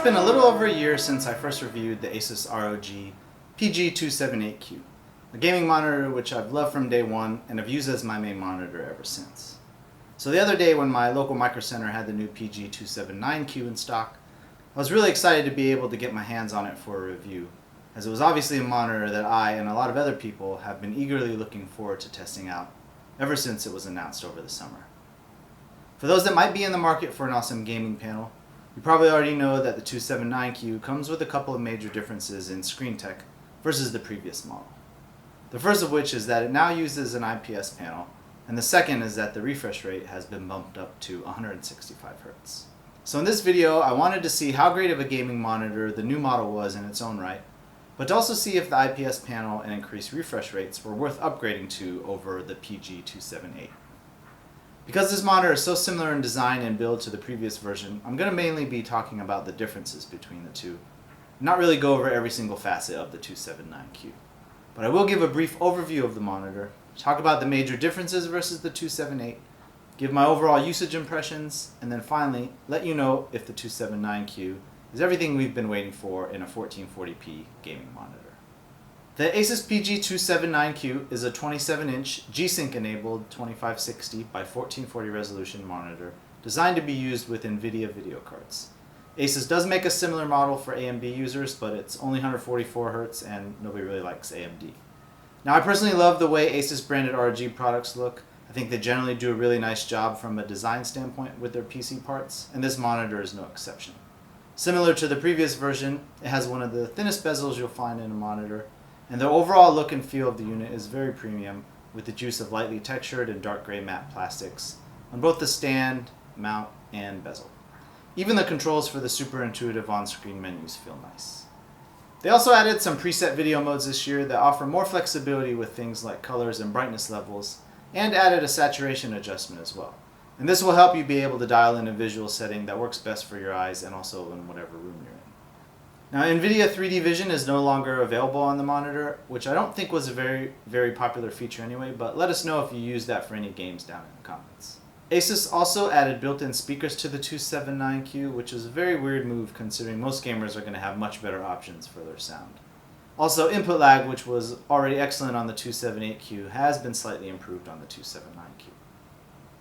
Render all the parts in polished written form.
been a little over a year since I first reviewed the Asus ROG PG279Q, a gaming monitor which I've loved from day one and have used as my main monitor ever since. So the other day when my local Micro Center had the new PG279Q in stock, I was really excited to be able to get my hands on it for a review, as it was obviously a monitor that I and a lot of other people have been eagerly looking forward to testing out ever since it was announced over the summer. For those that might be in the market for an awesome gaming panel, you probably already know that the 279Q comes with a couple of major differences in screen tech versus the previous model. The first of which is that it now uses an IPS panel, and the second is that the refresh rate has been bumped up to 165 Hz. So in this video, I wanted to see how great of a gaming monitor the new model was in its own right, but to also see if the IPS panel and increased refresh rates were worth upgrading to over the PG278. Because this monitor is so similar in design and build to the previous version, I'm going to mainly be talking about the differences between the two, not really go over every single facet of the 279Q. But I will give a brief overview of the monitor, talk about the major differences versus the 278, give my overall usage impressions, and then finally let you know if the 279Q is everything we've been waiting for in a 1440p gaming monitor. The Asus PG279Q is a 27-inch G-Sync enabled 2560 by 1440 resolution monitor designed to be used with NVIDIA video cards. Asus does make a similar model for AMD users, but it's only 144 Hz and nobody really likes AMD. Now, I personally love the way Asus branded ROG products look. I think they generally do a really nice job from a design standpoint with their PC parts, and this monitor is no exception. Similar to the previous version, it has one of the thinnest bezels you'll find in a monitor, and the overall look and feel of the unit is very premium, with the use of lightly textured and dark gray matte plastics on both the stand, mount, and bezel. Even the controls for the super intuitive on-screen menus feel nice. They also added some preset video modes this year that offer more flexibility with things like colors and brightness levels, and added a saturation adjustment as well. And this will help you be able to dial in a visual setting that works best for your eyes and also in whatever room you're in. Now, NVIDIA 3D Vision is no longer available on the monitor, which I don't think was a very popular feature anyway, but let us know if you use that for any games down in the comments. Asus also added built-in speakers to the 279Q, which is a very weird move considering most gamers are going to have much better options for their sound. Also, input lag, which was already excellent on the 278Q, has been slightly improved on the 279Q.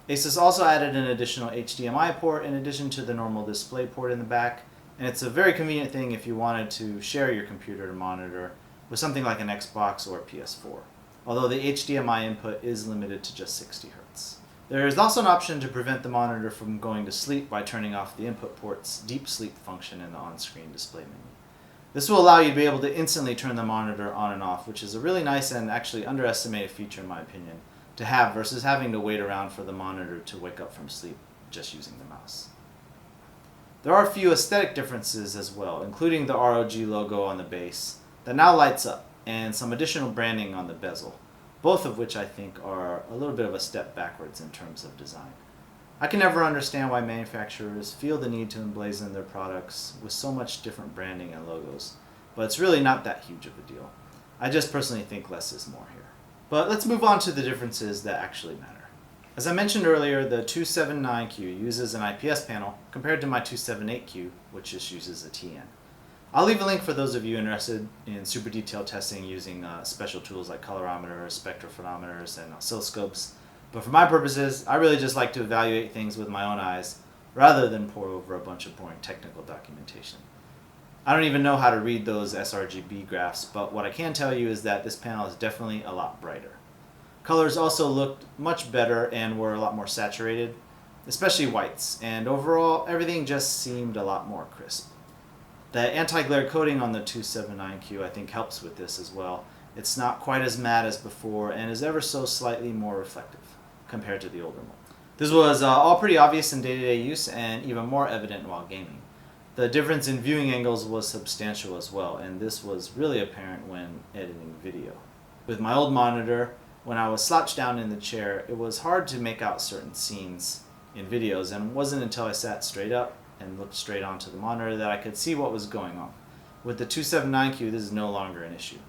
Asus also added an additional HDMI port in addition to the normal display port in the back, and it's a very convenient thing if you wanted to share your computer to monitor with something like an Xbox or a PS4, although the HDMI input is limited to just 60 Hz. There is also an option to prevent the monitor from going to sleep by turning off the input port's deep sleep function in the on-screen display menu. This will allow you to be able to instantly turn the monitor on and off, which is a really nice and actually underestimated feature in my opinion to have versus having to wait around for the monitor to wake up from sleep just using the mouse. There are a few aesthetic differences as well, including the ROG logo on the base that now lights up and some additional branding on the bezel, both of which I think are a little bit of a step backwards in terms of design. I can never understand why manufacturers feel the need to emblazon their products with so much different branding and logos, but it's really not that huge of a deal. I just personally think less is more here. But let's move on to the differences that actually matter. As I mentioned earlier, the 279Q uses an IPS panel compared to my 278Q, which just uses a TN. I'll leave a link for those of you interested in super detailed testing using special tools like colorimeters, spectrophotometers, and oscilloscopes. But for my purposes, I really just like to evaluate things with my own eyes rather than pore over a bunch of boring technical documentation. I don't even know how to read those sRGB graphs, but what I can tell you is that this panel is definitely a lot brighter. Colors also looked much better and were a lot more saturated, especially whites, and overall everything just seemed a lot more crisp. The anti-glare coating on the 279Q I think helps with this as well. It's not quite as matte as before and is ever so slightly more reflective compared to the older model. This was all pretty obvious in day-to-day use and even more evident while gaming. The difference in viewing angles was substantial as well, and this was really apparent when editing video. With my old monitor, when I was slouched down in the chair, it was hard to make out certain scenes in videos, and it wasn't until I sat straight up and looked straight onto the monitor that I could see what was going on. With the 279Q, this is no longer an issue.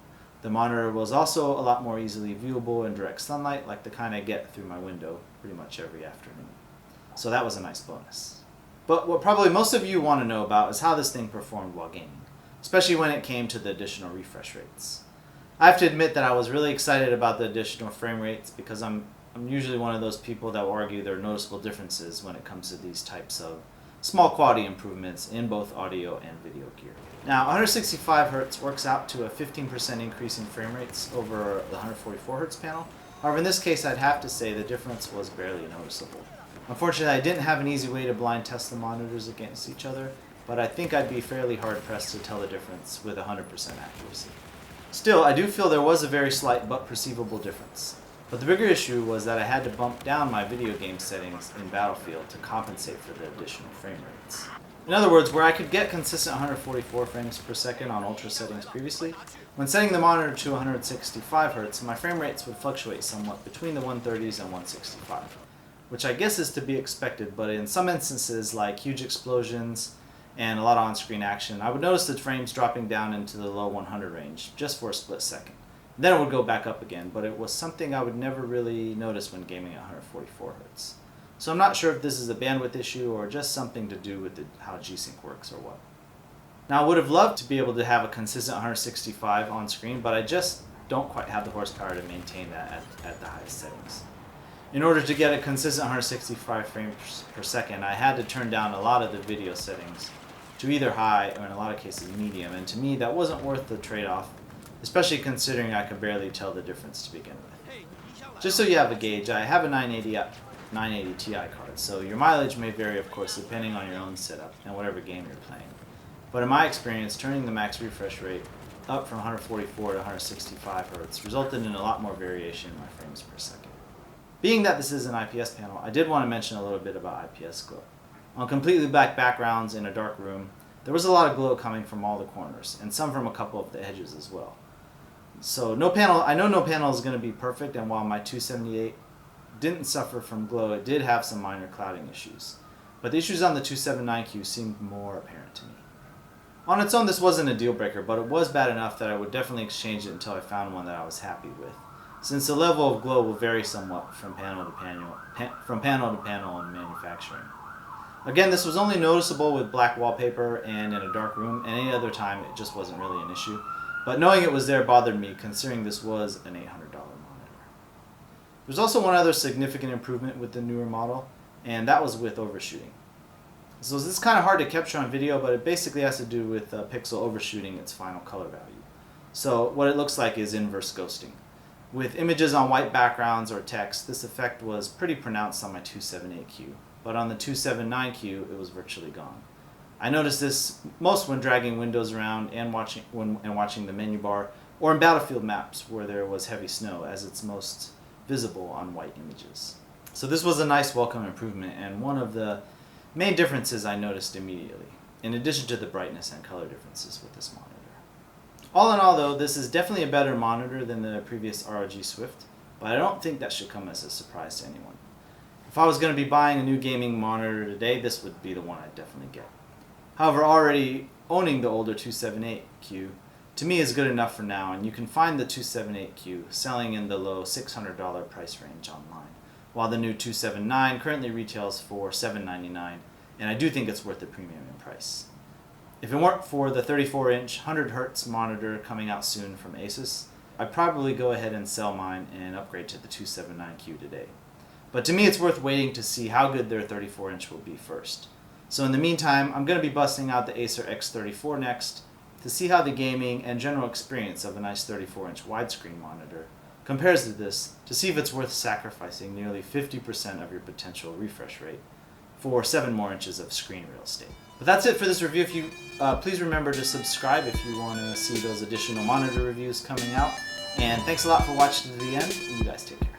The monitor was also a lot more easily viewable in direct sunlight, like the kind I get through my window pretty much every afternoon. So that was a nice bonus. But what probably most of you want to know about is how this thing performed while gaming, especially when it came to the additional refresh rates. I have to admit that I was really excited about the additional frame rates because I'm usually one of those people that will argue there are noticeable differences when it comes to these types of small quality improvements in both audio and video gear. Now, 165 Hz works out to a 15% increase in frame rates over the 144 Hz panel. However, in this case, I'd have to say the difference was barely noticeable. Unfortunately, I didn't have an easy way to blind test the monitors against each other, but I think I'd be fairly hard-pressed to tell the difference with 100% accuracy. Still, I do feel there was a very slight but perceivable difference. But the bigger issue was that I had to bump down my video game settings in Battlefield to compensate for the additional frame rates. In other words, where I could get consistent 144 frames per second on ultra settings previously, when setting the monitor to 165 Hz, my frame rates would fluctuate somewhat between the 130s and 165, which I guess is to be expected, but in some instances like huge explosions and a lot of on-screen action, I would notice the frames dropping down into the low 100 range just for a split second. Then it would go back up again, but it was something I would never really notice when gaming at 144 Hz. So I'm not sure if this is a bandwidth issue or just something to do with how G-Sync works or what. Now, I would have loved to be able to have a consistent 165 on screen, but I just don't quite have the horsepower to maintain that at the highest settings. In order to get a consistent 165 frames per second, I had to turn down a lot of the video settings to either high or in a lot of cases medium, and to me that wasn't worth the trade-off, especially considering I could barely tell the difference to begin with. Just so you have a gauge, I have a 980 Ti card, so your mileage may vary of course depending on your own setup and whatever game you're playing. But in my experience, turning the max refresh rate up from 144 to 165 Hz resulted in a lot more variation in my frames per second. Being that this is an IPS panel, I did want to mention a little bit about IPS glow. On completely black backgrounds in a dark room, there was a lot of glow coming from all the corners, and some from a couple of the edges as well. So I know no panel is going to be perfect, and while my 278 didn't suffer from glow, it did have some minor clouding issues. But the issues on the 279Q seemed more apparent to me. On its own, this wasn't a deal breaker, but it was bad enough that I would definitely exchange it until I found one that I was happy with, since the level of glow will vary somewhat from panel to panel in manufacturing. Again, this was only noticeable with black wallpaper and in a dark room, and any other time it just wasn't really an issue. But knowing it was there bothered me, considering this was an $800 monitor. There's also one other significant improvement with the newer model, and that was with overshooting. So this is kind of hard to capture on video, but it basically has to do with a pixel overshooting its final color value. So what it looks like is inverse ghosting. With images on white backgrounds or text, this effect was pretty pronounced on my 278Q, but on the 279Q it was virtually gone. I noticed this most when dragging windows around and watching the menu bar, or in Battlefield maps where there was heavy snow, as it's most visible on white images. So this was a nice welcome improvement, and one of the main differences I noticed immediately, in addition to the brightness and color differences with this monitor. All in all though, this is definitely a better monitor than the previous ROG Swift, but I don't think that should come as a surprise to anyone. If I was going to be buying a new gaming monitor today, this would be the one I'd definitely get. However, already owning the older 278Q to me is good enough for now, and you can find the 278Q selling in the low $600 price range online, while the new 279 currently retails for $799, and I do think it's worth the premium in price. If it weren't for the 34-inch 100Hz monitor coming out soon from Asus, I'd probably go ahead and sell mine and upgrade to the 279Q today. But to me it's worth waiting to see how good their 34-inch will be first. So in the meantime, I'm going to be busting out the Acer X34 next to see how the gaming and general experience of a nice 34-inch widescreen monitor compares to this, to see if it's worth sacrificing nearly 50% of your potential refresh rate for 7 more inches of screen real estate. But that's it for this review. Please remember to subscribe if you want to see those additional monitor reviews coming out. And thanks a lot for watching to the end. You guys take care.